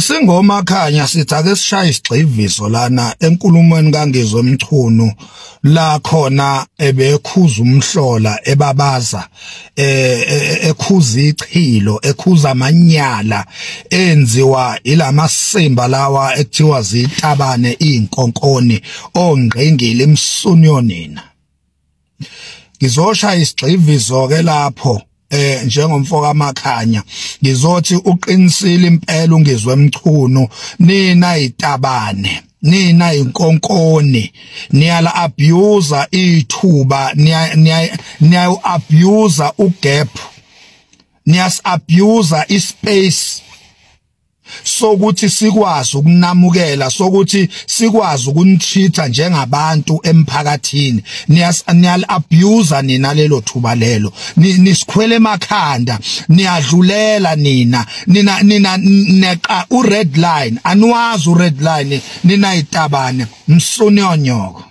Singoma khanya sithi ake sishaye isigxivizo lana enkulumweni kaNgizwe Mchunu la khona ebekhuza umhlola ebabaza ekhuza ichilo ekhuza amanyala enziwa ilamasimba lawa ekuthiwa zitabane inkonkoni ongqengile emsunyonina. Ngizoshaya isigxivizo ke lapho njengomfoka amakhanya ngizothi uqinisile impela uNgizwe Mchunu nina itabane nina inkonkoni niyala abuse ithuba niya abuse ugap niyas abuse ispace sokuthi sikwazi ukunamukela sokuthi sikwazi ukunitreata njengabantu emphakathini niyal abuse nina lelo thuba lelo nisikhwele emakhanda niyadlulela nina neqa u red line anwazi u red line nina itabane msunyonyoko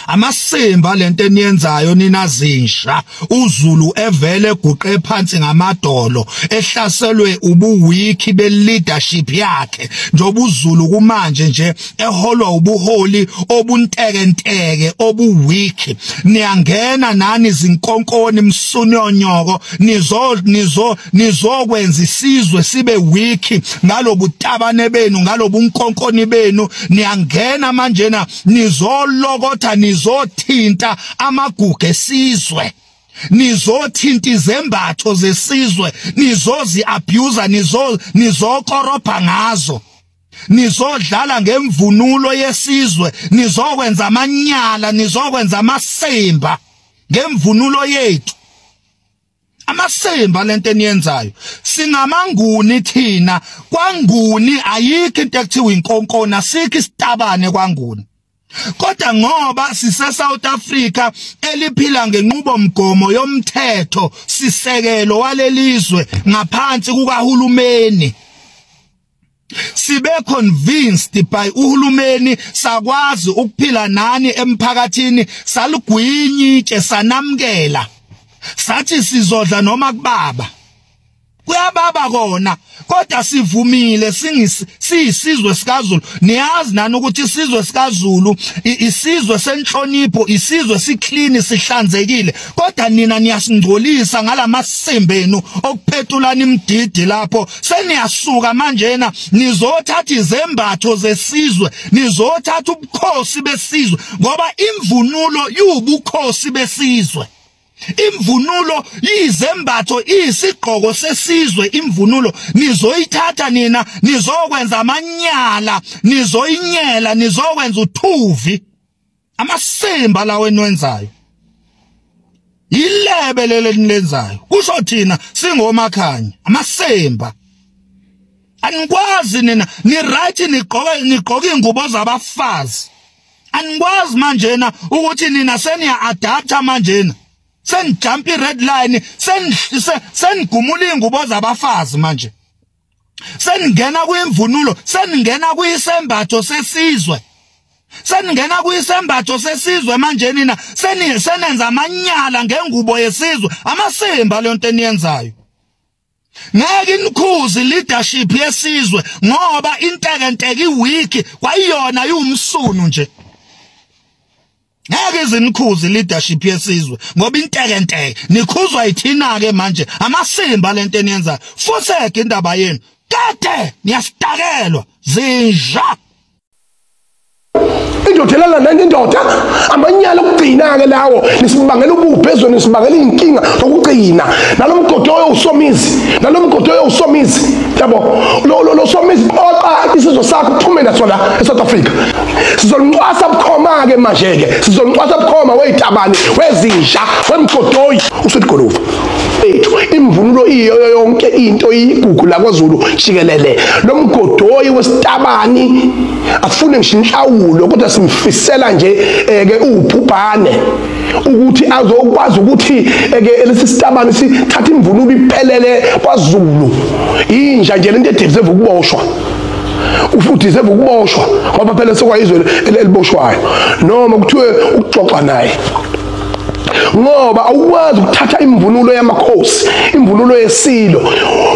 amasimba lento eniyenzayo nina zinsha uZulu evele eguqe phansi ngamadolo ehlaselwe ubuwiki be-leadership yakhe njoba uZulu kumanje nje eholwa ubuholi obuntekenteke obuwiki niyangena nani izinkonkoni msunyonyoko nizokwenza isizwe sibe wiki ngalobutabane benu ngalobunkonkoni benu niyangena manje na nizolokotha nizothinta amagugu esizwe nizothinta izembatho zesizwe nizozi abuse nizokorobha ngazo nizodlala ngemvunulo yesizwe nizokwenza amanyala nizokwenza amasemba ngemvunulo yethu amasemba lento eniyenzayo singamanguni thina kwanguni ayikho into ekuthiwa inkonkona sikho isitabane kwanguni kodwa ngoba sise South Africa eliphila ngenqubo mgomo yomthetho sisekelo walelizwe ngaphansi kukahulumeni sibe convinced by uhulumeni sakwazi ukuphila nani emphakathini salugwinyitshe sanamkela sathi sizodla noma kubaba kuyababa kona kodwa sivumile siyisizwe sikaZulu niyazi nani ukuthi isizwe sikaZulu isizwe senhlonipho isizwe siclean sihlanzekile kodwa nina niyasingcolisa ngalamasimbe okuphethulana imdidi lapho seniyasuka manjena nizothatha izembatho zesizwe nizothatha ubukhosi besizwe ngoba imvunulo yubukhosi besizwe imvunulo yizembatho isigqoko sesizwe imvunulo nizoyithatha nina nizokwenza amanyala nizoyinyela nizokwenza uthuvi amasemba lawo enwenzayo ilebe lele nilenzayo kusho thina singomakhanya amasemba anikwazi nina ni right nigqoke ingubo zabafazi anikwazi manjena ukuthi nina seniya adapta manjena senjump red line sengumula ingubo zabafazi manje sengena kwimvunulo sengena kuyisembatho sesizwe sengena kuyisembatho sesizwe manje nina senenza amanyala ngengubo yesizwe amasemba lento eniyenzayo ngeke inikhuzi leadership yesizwe ngoba intekenteke iwiki kwayiyona yumsunu nje ngeke izinikhuzi leadership yesizwe ngoba intekenteke nikhuzwa yithina ke manje amasimba lento eniyenza fuseke indaba yenu kade niyasitakelwa zinja indodelana nani indoda amanyala okugcina ke lawo nisibangela ububhezo nisibangela inkinga zokugcina nalomgodo usomisi yabo lo somisi oqa isizwe sakho uphumela sona eSouth Africa sizonqwasa bukhoma ke manje ke sizonqwasa bukhoma weyitabani wezinja wemgodoyi uSudigolova ethu imvunulo iyo yonke into igugu la kwaZulu jikelele lo mgodoyi wesitabani afune ngisho inhlawulo kodwa simfisela nje ke ubhubhane ukuthi azokwazi ukuthi ke lesisitabani sithatha imvunulo iphelele kwaZulu inja nje lento edeserve ukuboshwa ufuthi deserve ukuboshwa ngoba phela sekwayizwe eliboshwayo noma kuthiwe ukuxoxa naye ngoba awukwazi ukuthatha imvunulo yamakhosi, imvunulo yesilo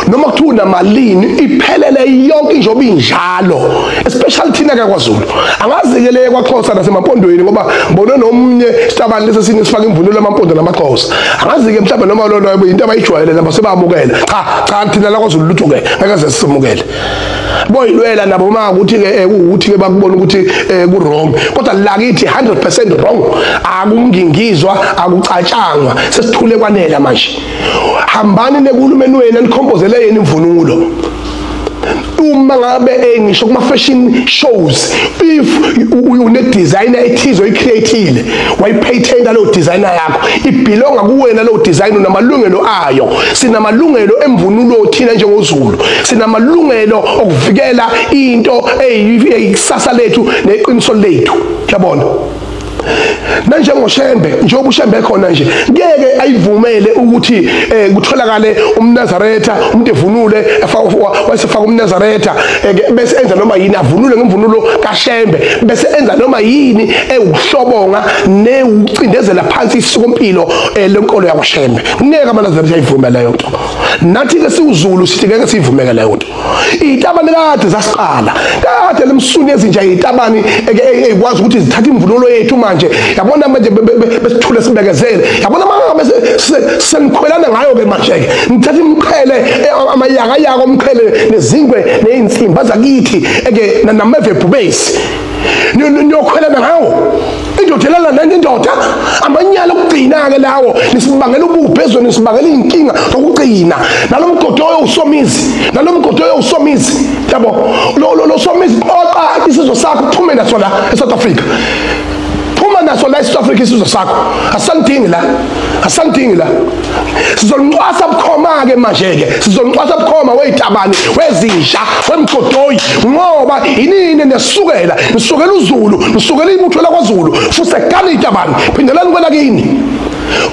noma kuthiwa unamalini iphelele yonke njengoba injalo, especially thina kaKwaZulu. Angazi ke le kwaXhosa nasemampondweni ngoba ngibone nomnye sitabani lesi sini sifaka imvunulo yamampondo namaXhosa. Angazi ke mhlawumbe noma lolo into abayijwayele nabo sebamukela. Cha thina la kwaZulu lutho ke ngeke simukele. Boyilwela nabo ukuthi ke ukuthi ke bakubona ukuthi ku wrong, kodwa la kithi 100% wrong. Akungingizwa, akucatshangwa, sesithule kwanela manje. Hambani nekulumeni wena nikhompozele yena imvunulo. Uma ngabe ngisho kuma fashion shows, if une designer ethizo oyicreateile wayipatenta lo designer yakho, ibelonga kuwena lo design unamalungelo ayo. Sinamalungelo emvunulo thina njengoZulu, sinamalungelo okuvikela into eyisasa lethu neqiniso lethu. Yabona nanjengoShembe njengoba uShembe khona nje ngeke ayivumele ukuthi kutholakale umNazaretha umuntu evunule wasefaka umNazaretha bese enza noma yini avunule ngemvunulo kaShembe bese enza noma yini ewuhlobonga newucindezela phansi isikompilo lenkolo yakwaShembe. Ngeke amaNazaretha ayivumele leyo nto. Nathi ke siwuZulu sithi ngeke sivumeke leyo nto. Itabani kade zasiqala kade lemsuni ezinja itabani ekwazi ukuthi zithatha imvunulo yethu manje. Yabona manje besithule sibekezele. Yabona manje senikhwelana ngayo ke manje ke. Ngithatha imqhele amayaka yako omqhele nezingwe neinsimba zakithi eke namevephu base. Niyokhwelana ngawo. Indodelana nangendoda amanyala okugcina ke lawo nisibangela ububhezo nisibangela inkinga zokugcina nalomgodoyo usomizi yabo lo somizi oqa isizwe sakho uphume naso la eSouth Africa. Phuma naso la eSouth Africa isizwe sakho asandingi la sizolunqwasa bukhoma ke manje ke sizolunqwasa bukhoma weyitabani wezinja wemgodoyi ngoba inini nesukela uZulu nisukela ibutho lakwaZulu futhi egana itabani phindelani kwela kini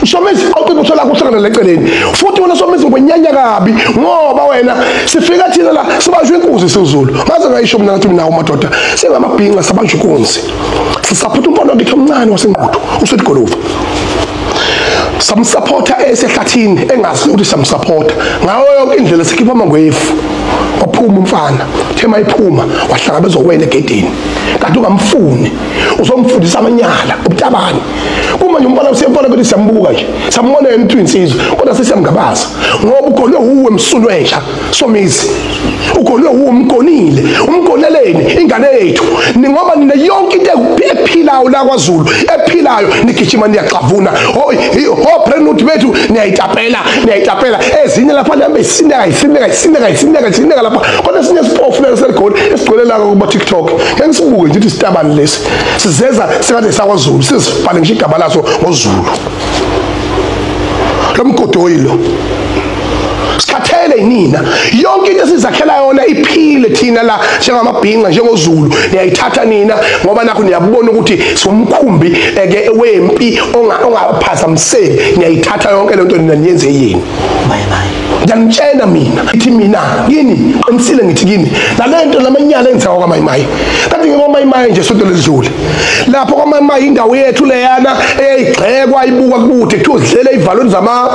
uSomizi awuqinqa uthola kuhlangana leceleni futhi wena Somizi ngonyanya kabi ngoba wena sifika thina la sibanjwe inkunzi siZulu ngaze ngayisho mina ngathi mina umadoda sengamabhinqa sabanjwe inkunzi sisaphutha umpondo ngithe omncane wasenquthu usethi Goluva samsupporta esehlathini engazi ukuthi samsupporta ngayo yonke indlela sikhipha amangwefu waphuma umfana thema iphuma wahlangabezwa kuwena egedini kanti ungamfuni uzomfundisa amanyala ubutabani kuma nje umbona usempona bethi siyambuka nje sambona yena uthi insizwe kodwa sesiyamgabaza ngoba ugolwe uwe emsulwesha Somizi ugolwe uwe umgoneleni ingane yethu ngoba nina yonke into ephilayo la kwaZulu ephilayo nigijima niyaxavuna prenuthi bethu niyayitapela ezinye lapha lambe isineka lapha kodwa sinye sipofu leseligoli esigcwele la kuba TikTok ngeke sibuke nje ukuthi sitabani lesi sizeza sekade sakwaZulu sizibhale ngisho igaba laso ngoZulu lomgodoyi lo sikhathele inina yonke into sizakhela yona iphile thina la njengamabhinqa njengoZulu niyayithatha nina ngoba nakho niyabona ukuthi somkhumbi eke wempi ongaphazamiseki niyayithatha yonke lento nina niyenze yini ngiyangitshela mina yini qinisile ngithi kini nalento lamanyala enziwa kwaMayimayi kanti ngoMayimayi nje sonto ledlule lapho kwaMayimayi indawo yethu leyana eyigxekwa ibuka kude kuthiwa udlele ivalweni zama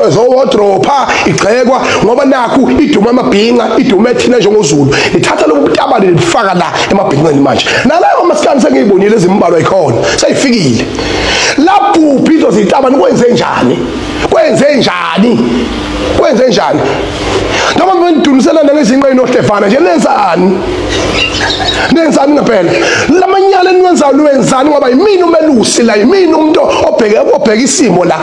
zowodropa igxekwa ngoba nakho iduma amabhinqa iduma thina njengoZulu lithatha lokutabani lifaka la emabhinqeni manje nalayo masikani sengiyibonile ezimbalwa ikhona seyifikile lapho izo zitabani kwenze njani noma menidunisela nangezinqe noStefana nje nenzani ngempela lamanyala niwenzani ngoba yimini umelusi la yimini umuntu obheka isimo la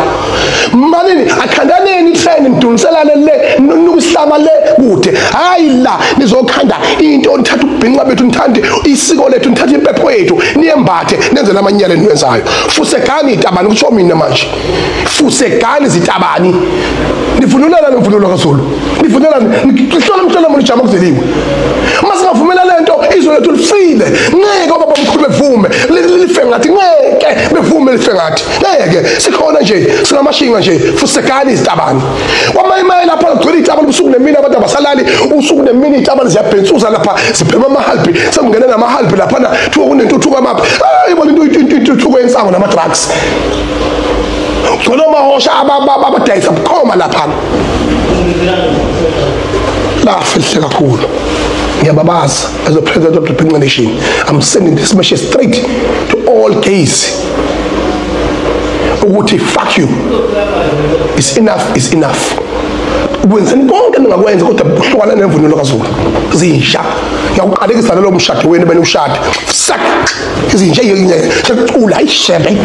malini akhandaneni itrain niduniselane le nukuhlama le kude hayi la nizokhanda into nithatha ubhinqa bethu nithande isiko lethu nithatha impepho yethu niyembathe nenze lamanyala niwenzayo fusegani itabani kusho mina manje fusegani zitabani nivunulana nemvunulo kaZulu nivunulana ngihlola umhlola umuntu ujama kuzeliwe masingavumela lento izwe lethu lifile ngeke obaba omkhulu bevume life ngathi ngeke bevume life ngathi ngeke sikhona nje singamashinga nje futhi sekani izitabani kwamayimali lapha ngigcwele itabani usuku nemini abantu abasalali usuku nemini itabani ziyabhensuza lapha siphema amahalbi semngena namahalbi lapha na thuka kunentuthuko amapha ayibona intuthuko yensango nama drugs ugcwele amahosha abadayisa bukhoma lapha la fihle kakhulu ngiyababaza as a president of the Pink Nation. I'm sending this message straight to all gays. Ukuthi fuck you. It's enough. Wenzeni konke ningakwenza kodwa kuhlukana nemvunulo kaZulu. Zinsha. Ngiyaqalekisa lo mshado wenu bene ushada. Sak. Izinja yecula ayishebe.